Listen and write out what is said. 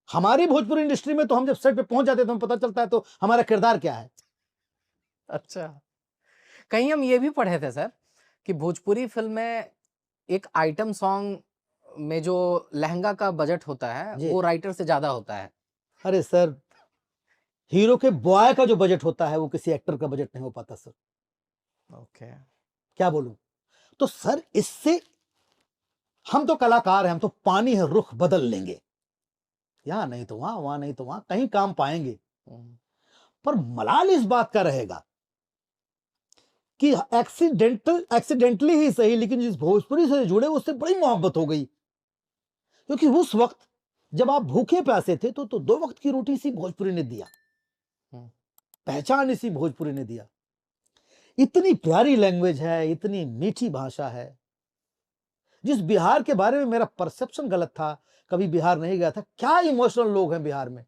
हमारी भोजपुरी इंडस्ट्री में तो हम जब सेट पे पहुंच जाते हैं तो हमें पता चलता है तो हमारा किरदार क्या है। अच्छा। कहीं हम ये भी पढ़े थे सर कि भोजपुरी फ़िल्म में एक आइटम सॉन्ग में जो लहंगा का बजट होता है, जी। वो राइटर से ज़्यादा होता है। अरे सर, हीरो के बॉय का जो बजट होता है वो किसी एक्टर का बजट नहीं हो पाता सर। ओके। क्या बोलूं? तो सर इससे हम तो कलाकार हैं, हम तो पानी है रुख बदल लेंगे। यहाँ नहीं तो वहां, वहां नहीं तो वहां, कहीं काम पाएंगे। हुँ, पर मलाल इस बात का रहेगा कि एक्सीडेंटली ही सही, लेकिन जिस भोजपुरी से जुड़े उससे बड़ी मोहब्बत हो गई। क्योंकि उस वक्त जब आप भूखे प्यासे थे तो 2 वक्त की रोटी इसी भोजपुरी ने दिया, हुँ। पहचान इसी भोजपुरी ने दिया। इतनी प्यारी लैंग्वेज है, इतनी मीठी भाषा है। जिस बिहार के बारे में मेरा परसेप्शन गलत था, कभी बिहार नहीं गया था, क्या इमोशनल लोग हैं बिहार में।